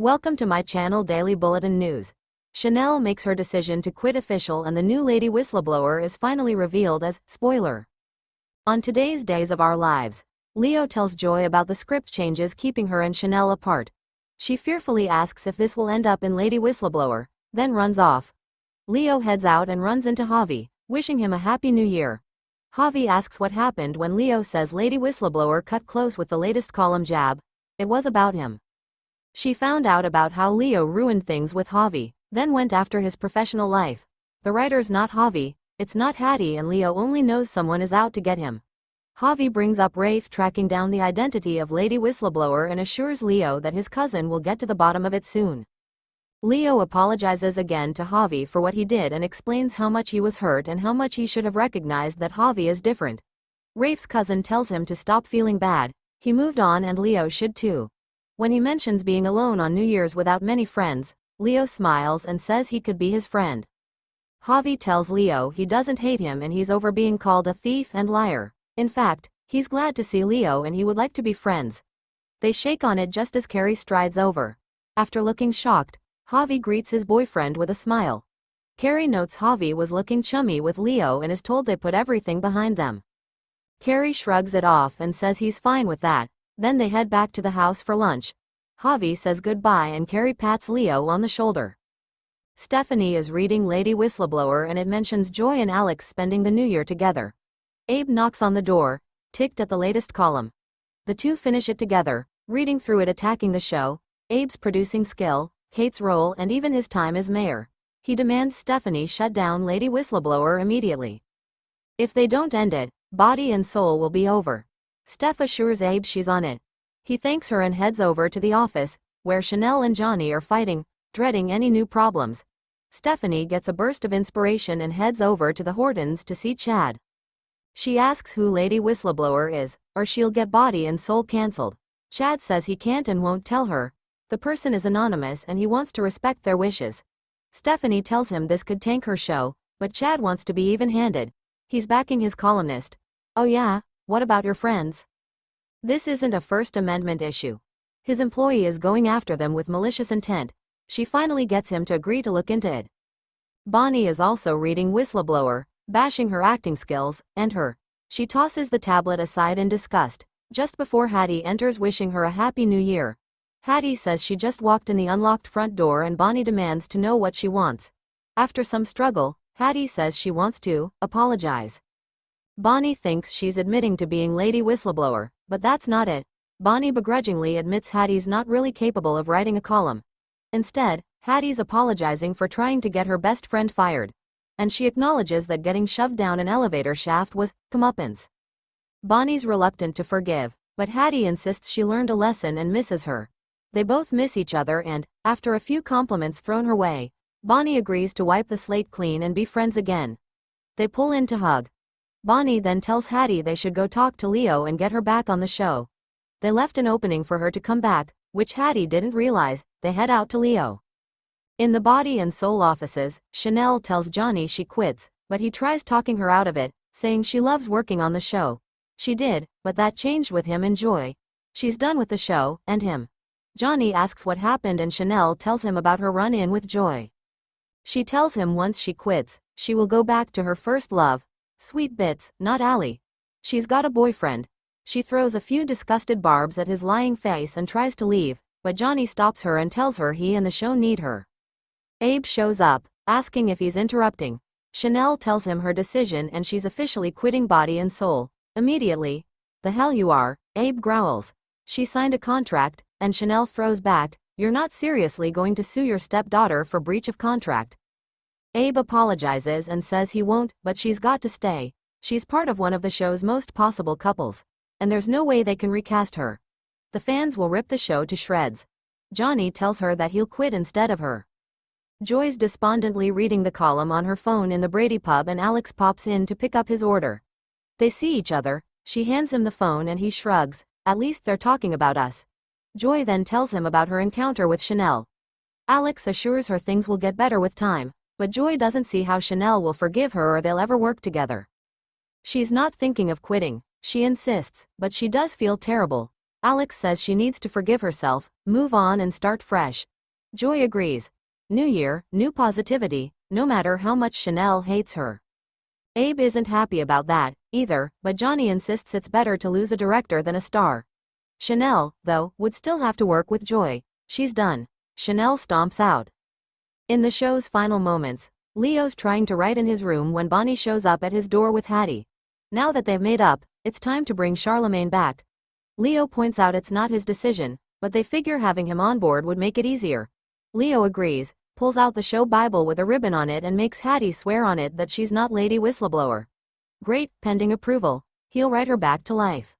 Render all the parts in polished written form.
Welcome to my channel Daily Bulletin News. Chanel makes her decision to quit official and the new lady whistleblower is finally revealed as spoiler. On today's Days of Our Lives, Leo tells Joy about the script changes keeping her and Chanel apart. She fearfully asks if this will end up in Lady Whistleblower, then runs off. Leo heads out and runs into Javi, wishing him a happy new year. Javi asks what happened when Leo says Lady Whistleblower cut close with the latest column jab. It was about him. She found out about how Leo ruined things with Javi, then went after his professional life. The writer's not Javi, it's not Hattie, and Leo only knows someone is out to get him. Javi brings up Rafe tracking down the identity of Lady Whistleblower and assures Leo that his cousin will get to the bottom of it soon. Leo apologizes again to Javi for what he did and explains how much he was hurt and how much he should have recognized that Javi is different. Rafe's cousin tells him to stop feeling bad. He moved on and Leo should too. When he mentions being alone on New Year's without many friends, Leo smiles and says he could be his friend. Javi tells Leo he doesn't hate him and he's over being called a thief and liar. In fact, he's glad to see Leo and he would like to be friends. They shake on it just as Carrie strides over. After looking shocked, Javi greets his boyfriend with a smile. Carrie notes Javi was looking chummy with Leo and is told they put everything behind them. Carrie shrugs it off and says he's fine with that. Then they head back to the house for lunch. Javi says goodbye and Carrie pats Leo on the shoulder. Stephanie is reading Lady Whistleblower and it mentions Joy and Alex spending the new year together. Abe knocks on the door, ticked at the latest column. The two finish it together, reading through it, attacking the show, Abe's producing skill, Kate's role, and even his time as mayor. He demands Stephanie shut down Lady Whistleblower immediately. If they don't end it, body and soul will be over. Steph assures Abe she's on it. He thanks her and heads over to the office, where Chanel and Johnny are fighting, dreading any new problems. Stephanie gets a burst of inspiration and heads over to the Hortons to see Chad. She asks who Lady Whistleblower is, or she'll get body and soul cancelled. Chad says he can't and won't tell her. The person is anonymous and he wants to respect their wishes. Stephanie tells him this could tank her show, but Chad wants to be even-handed. He's backing his columnist. Oh yeah, what about your friends? This isn't a First Amendment issue. His employee is going after them with malicious intent. She finally gets him to agree to look into it. Bonnie is also reading Whistleblower, bashing her acting skills, and her. She tosses the tablet aside in disgust, just before Hattie enters wishing her a happy new year. Hattie says she just walked in the unlocked front door and Bonnie demands to know what she wants. After some struggle, Hattie says she wants to apologize. Bonnie thinks she's admitting to being Lady Whistleblower, but that's not it. Bonnie begrudgingly admits Hattie's not really capable of writing a column. Instead, Hattie's apologizing for trying to get her best friend fired. And she acknowledges that getting shoved down an elevator shaft was comeuppance. Bonnie's reluctant to forgive, but Hattie insists she learned a lesson and misses her. They both miss each other and, after a few compliments thrown her way, Bonnie agrees to wipe the slate clean and be friends again. They pull in to hug. Bonnie then tells Hattie they should go talk to Leo and get her back on the show. They left an opening for her to come back, which Hattie didn't realize. They head out to Leo. In the body and soul offices, Chanel tells Johnny she quits, but he tries talking her out of it, saying she loves working on the show. She did, but that changed with him and Joy. She's done with the show, and him. Johnny asks what happened and Chanel tells him about her run-in with Joy. She tells him once she quits, she will go back to her first love. Sweet bits, not Allie. She's got a boyfriend. She throws a few disgusted barbs at his lying face and tries to leave, but Johnny stops her and tells her he and the show need her. Abe shows up, asking if he's interrupting. Chanel tells him her decision and she's officially quitting body and soul. Immediately. The hell you are, Abe growls. She signed a contract, and Chanel throws back, you're not seriously going to sue your stepdaughter for breach of contract. Abe apologizes and says he won't, but she's got to stay. She's part of one of the show's most possible couples. And there's no way they can recast her. The fans will rip the show to shreds. Johnny tells her that he'll quit instead of her. Joy's despondently reading the column on her phone in the Brady pub and Alex pops in to pick up his order. They see each other, she hands him the phone and he shrugs, at least they're talking about us. Joy then tells him about her encounter with Chanel. Alex assures her things will get better with time, but Joy doesn't see how Chanel will forgive her or they'll ever work together. She's not thinking of quitting, she insists, but she does feel terrible. Alex says she needs to forgive herself, move on and start fresh. Joy agrees. New year, new positivity, no matter how much Chanel hates her. Abe isn't happy about that, either, but Johnny insists it's better to lose a director than a star. Chanel, though, would still have to work with Joy. She's done. Chanel stomps out. In the show's final moments, Leo's trying to write in his room when Bonnie shows up at his door with Hattie. Now that they've made up, it's time to bring Charlemagne back. Leo points out it's not his decision, but they figure having him on board would make it easier. Leo agrees, pulls out the show Bible with a ribbon on it and makes Hattie swear on it that she's not Lady Whistleblower. Great, pending approval. He'll write her back to life.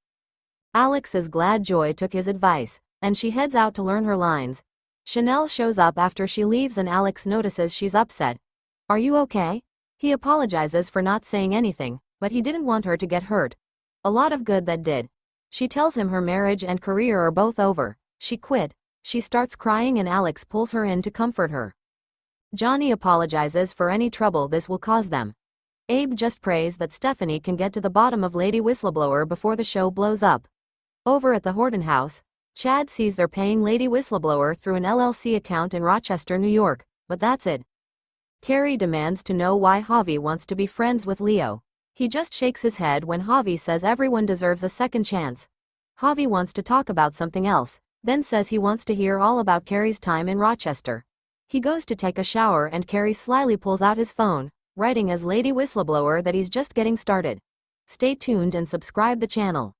Alex is glad Joy took his advice, and she heads out to learn her lines. Chanel shows up after she leaves and Alex notices she's upset. Are you okay? He apologizes for not saying anything, but he didn't want her to get hurt. A lot of good that did. She tells him her marriage and career are both over. She quit. She starts crying and Alex pulls her in to comfort her. Johnny apologizes for any trouble this will cause them. Abe just prays that Stephanie can get to the bottom of Lady Whistleblower before the show blows up. Over at the Horton house, Chad sees they're paying Lady Whistleblower through an LLC account in Rochester, New York, but that's it. Carrie demands to know why Javi wants to be friends with Leo. He just shakes his head when Javi says everyone deserves a second chance. Javi wants to talk about something else, then says he wants to hear all about Carrie's time in Rochester. He goes to take a shower and Carrie slyly pulls out his phone, writing as Lady Whistleblower that he's just getting started. Stay tuned and subscribe the channel.